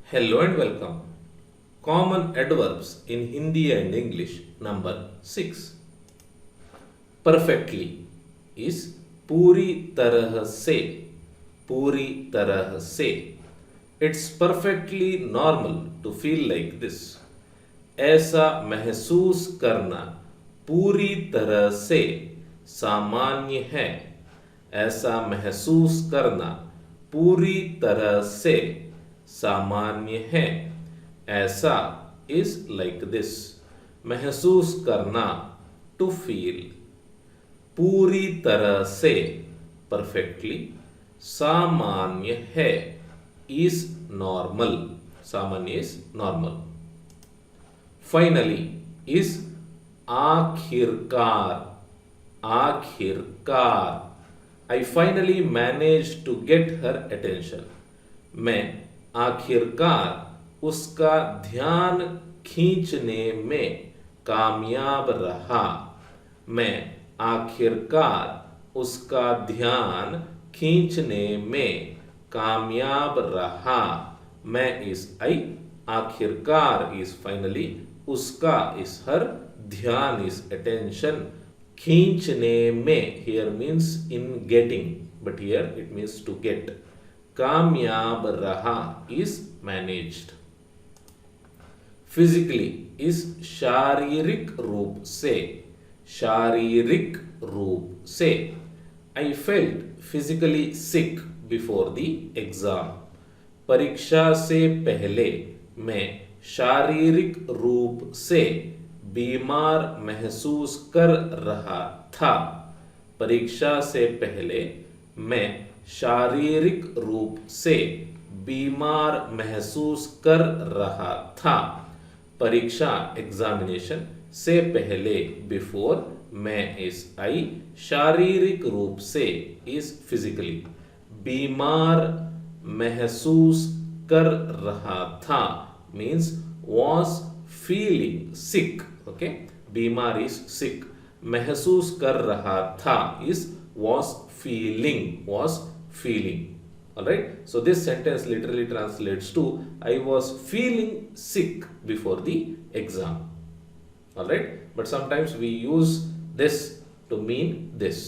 Hello and welcome. Common adverbs in Hindi and English number 6. Perfectly is पूरी तरह से. पूरी तरह से. It's perfectly normal to feel like this. ऐसा महसूस करना पूरी तरह से सामान्य है. ऐसा महसूस करना पूरी तरह से सामान्य है. ऐसा इज लाइक दिस. महसूस करना टू फील. पूरी तरह से परफेक्टली. सामान्य है इज नॉर्मल. सामान्य इज नॉर्मल. फाइनली इज आखिरकार. आखिरकार. I finally managed to get her attention. मैं आखिरकार उसका ध्यान खींचने में कामयाब रहा. मैं आखिरकार उसका ध्यान खींचने में कामयाब रहा. मैं इस आई. आखिरकार इज फाइनली. उसका इज हर. ध्यान इज अटेंशन. खींचने में here means in getting, but here it means to get. कामयाब रहा is managed. Physically is शारीरिक रूप से. शारीरिक रूप से. I felt physically sick before the exam. परीक्षा से पहले मैं शारीरिक रूप से बीमार महसूस कर रहा था. परीक्षा से पहले मैं शारीरिक रूप से बीमार महसूस कर रहा था. परीक्षा एग्जामिनेशन से पहले बिफोर. मैं इस आई. शारीरिक रूप से इज फिजिकली. बीमार महसूस कर रहा था means was feeling sick. Okay. बीमार इज सिक. महसूस कर रहा था is was feeling. Was feeling. Alright. So this sentence literally translates to I was feeling sick before the exam. Alright. But sometimes we use this to mean this.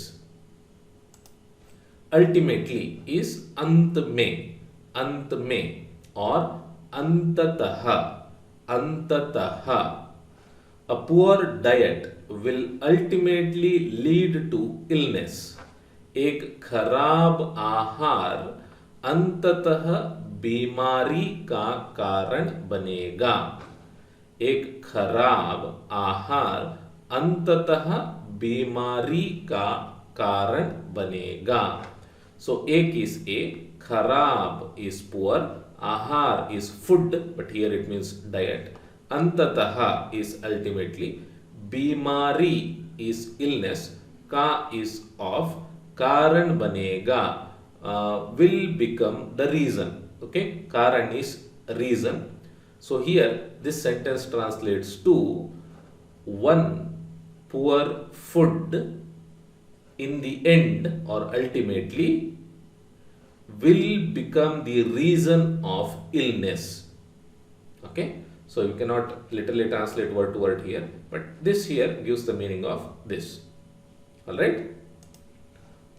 Ultimately is अंत में. अंत में और अंततः. अंततः. A poor diet will ultimately lead to illness. एक खराब आहार अंततः बीमारी का कारण बनेगा. एक खराब आहार अंततः बीमारी का कारण बनेगा. So एक is a. खराब is poor. आहार is food, but here it means diet. अंततः is ultimately. बीमारी is illness. का is of. कारण बनेगा will become the reason. Okay. कारण is reason. So here this sentence translates to one poor food in the end or ultimately will become the reason of illness. Okay. So you cannot literally translate word to word here, but this here gives the meaning of this. Alright.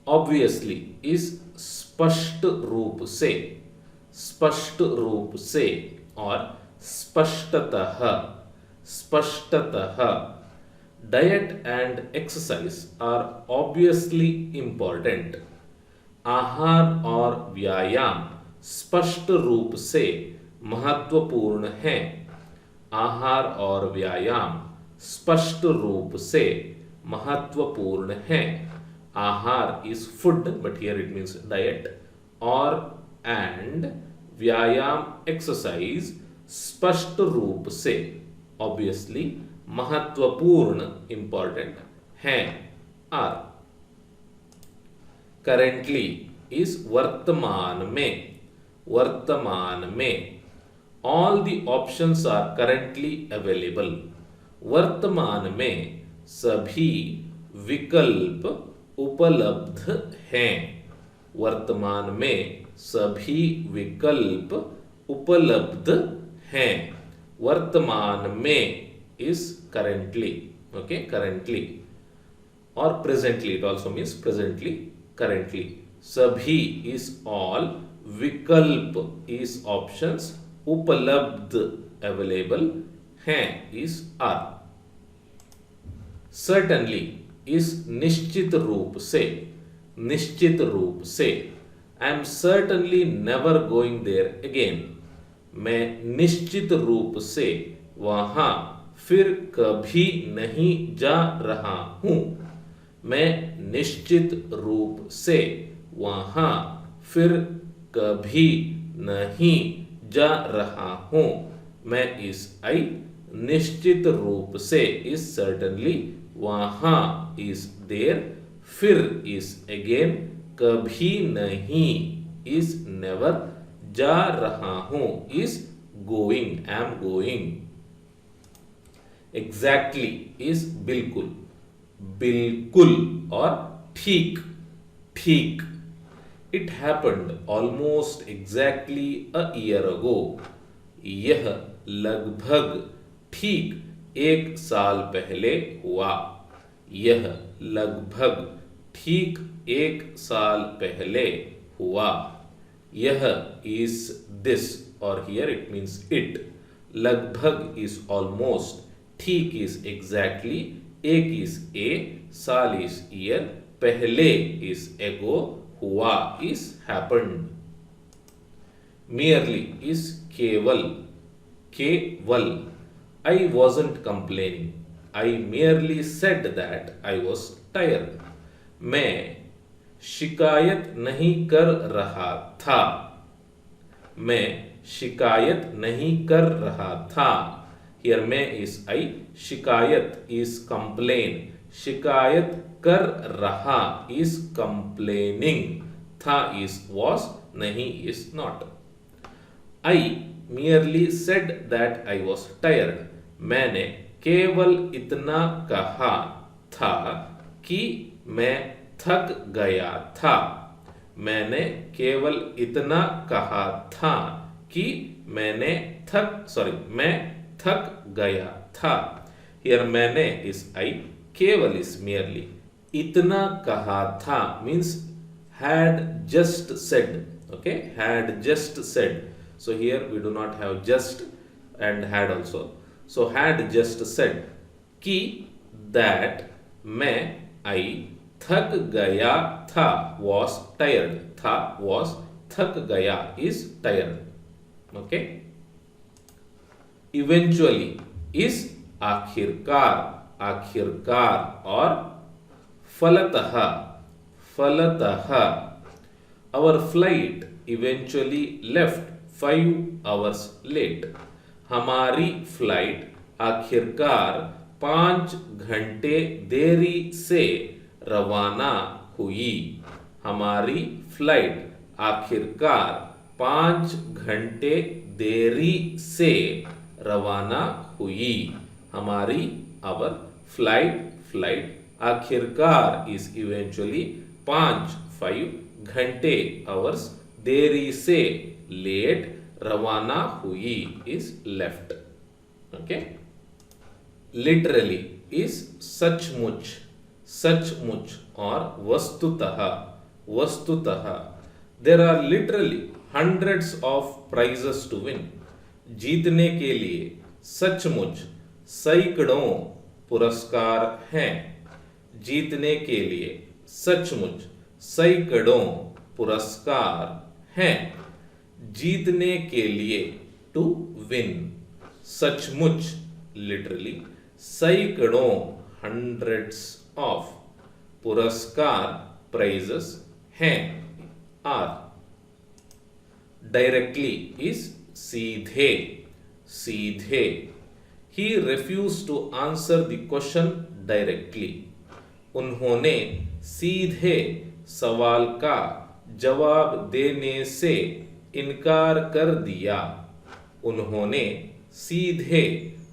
Obviously is स्पष्ट रूप से. स्पष्ट रूप से और स्पष्टतः. स्पष्टतः. Diet and exercise are obviously important. आहार और व्यायाम स्पष्ट रूप से महत्वपूर्ण है. आहार और व्यायाम स्पष्ट रूप से महत्वपूर्ण है. आहार is food, but here it means diet. और and व्यायाम exercise स्पष्ट रूप से obviously महत्वपूर्ण important है. are. Currently is वर्तमान में. वर्तमान में. All the options are currently available. वर्तमान में सभी विकल्प उपलब्ध हैं. वर्तमान में सभी विकल्प उपलब्ध हैं। वर्तमान में is currently, okay, currently, और presently, it also means presently, currently. सभी is all, विकल्प is options, उपलब्ध available हैं is are. Certainly is निश्चित रूप से, निश्चित रूप से. I am certainly never going there again. मैं निश्चित रूप से वहां फिर कभी नहीं जा रहा हूं. मैं निश्चित रूप से वहां फिर कभी नहीं जा रहा हूं. मैं इस आई निश्चित रूप से इस certainly, वहां इस देर, फिर इस अगेन, कभी नहीं इस नेवर, जा रहा हूं इस going, I am going. Exactly इस बिल्कुल, बिल्कुल और ठीक, ठीक. It happened almost exactly a year ago. यह लगभग ठीक एक साल पहले हुआ. यह लगभग ठीक एक साल पहले हुआ. यह इज दिस, और हियर इट मीन्स इट. लगभग इज ऑलमोस्ट, ठीक इज एग्जैक्टली, एक इज ए, साल इज ईयर, पहले इज एगो, हुआ इज हैपेंड. merely is केवल, केवल. I wasn't complaining. I merely said that I was tired. मैं शिकायत नहीं कर रहा था. मैं शिकायत नहीं कर रहा था. Here मैं is I, शिकायत is complain, शिकायत कर रहा is complaining, था is was, नहीं is not. I merely said that I was tired. मैंने केवल इतना कहा था कि मैं थक गया था. मैंने केवल इतना कहा था कि मैं थक गया था. Here मैंने is I, केवल is merely. इतना कहा था means had just said, okay, had just said. So here we do not have just and had also. So had just said कि that मैं I थक गया था was tired, था was, थक गया is tired. Okay. Eventually is आखिरकार, आखिरकार और फलतः, फलतः. Our flight eventually left 5 hours late. हमारी फ्लाइट आखिरकार 5 घंटे देरी से रवाना हुई. हमारी फ्लाइट आखिरकार 5 घंटे देरी से रवाना हुई. हमारी our फ्लाइट आखिरकार is eventually 5 घंटे hours, देरी से लेट, रवाना हुई is left. Okay. Literally is सचमुच, सचमुच और वस्तुतः, वस्तुतः. There are literally hundreds of prizes to win. जीतने के लिए सचमुच सैकड़ों पुरस्कार हैं. जीतने के लिए सचमुच सैकड़ों पुरस्कार हैं. जीतने के लिए टू विन, सचमुच लिटरली, सैकड़ों hundreds of पुरस्कार प्राइजेस हैं आर. डायरेक्टली इज सीधे, सीधे. He refused to answer the question directly. उन्होंने सीधे सवाल का जवाब देने से इनकार कर दिया. उन्होंने सीधे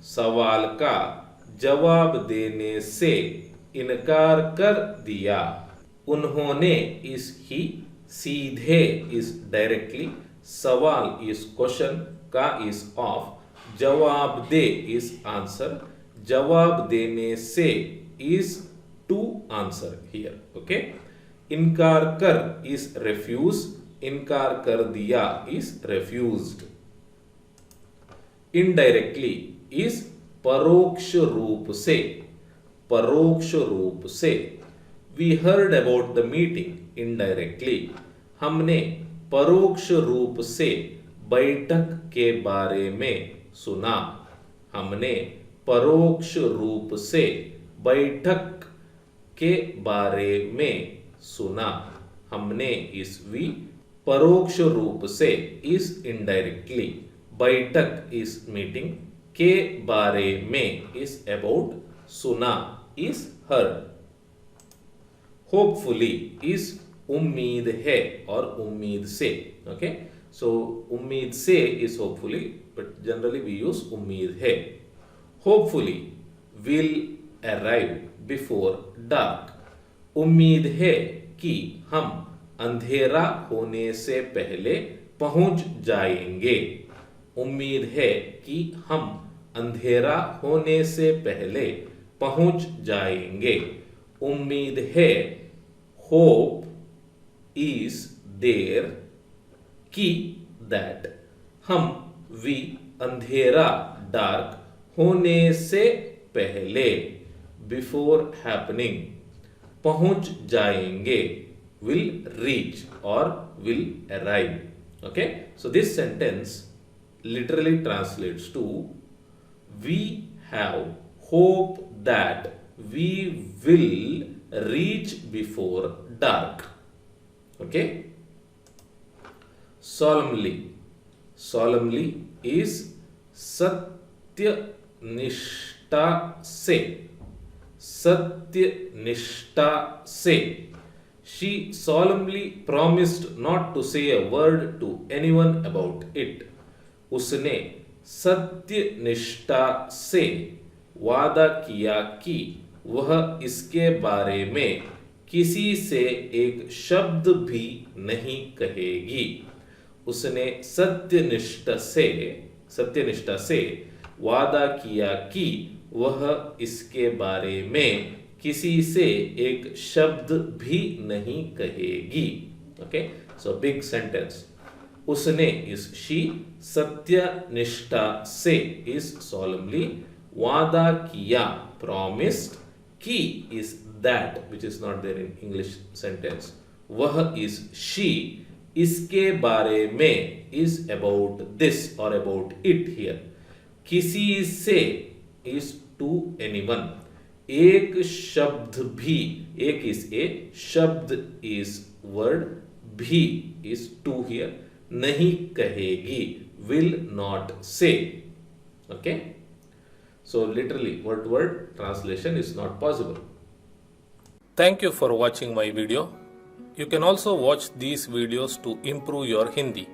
सवाल का जवाब देने से इनकार कर दिया. उन्होंने इस ही, सीधे इस डायरेक्टली, सवाल is question, का is of, जवाब दे is answer, जवाब देने से is to answer here. Okay. इनकार कर is refuse, इनकार कर दिया is refused. Indirectly is परोक्ष रूप से, परोक्ष रूप से. We heard about the meeting indirectly. हमने परोक्ष रूप से बैठक के बारे में सुना. हमने परोक्ष रूप से बैठक के बारे में सुना. हमने इस वी, परोक्ष रूप से इस indirectly, बैठक इस मीटिंग, के बारे में इस अबाउट, सुना इस heard. होपफुली इस उम्मीद है और उम्मीद से. ओके, सो उम्मीद से इस hopefully, but generally we use उम्मीद है. Hopefully will arrive before dark. उम्मीद है कि हम अंधेरा होने से पहले पहुंच जाएंगे. उम्मीद है कि हम अंधेरा होने से पहले पहुंच जाएंगे. उम्मीद है, होप इज देयर, कि दैट, हम, वी, अंधेरा डार्क होने से पहले, बिफोर हैपनिंग, पहुंच जाएंगे, विल रीच और will arrive. Okay, so this sentence literally translates to we have hope that we will reach before dark. Okay. Solemnly, solemnly is सत्य निष्ठा से, सत्य निष्ठा से. She solemnly promised not to say a word to anyone about it. उसने सत्य निष्ठा से वादा किया कि वह इसके बारे में किसी से एक शब्द भी नहीं कहेगी. उसने सत्यनिष्ठा से वादा किया कि वह इसके बारे में किसी से एक शब्द भी नहीं कहेगी. Okay, so big sentence. उसने इस शी, सत्यनिष्ठा से इस solemnly, वादा किया promised, की is that which is not there in English sentence, वह is she, इसके बारे में is about this or about it here. किसी से is to anyone. एक शब्द भी, एक is a, शब्द is word, भी is to here, नहीं कहेगी, will not say. Okay, so literally word to word translation is not possible. Thank you for watching my video. You can also watch these videos to improve your Hindi.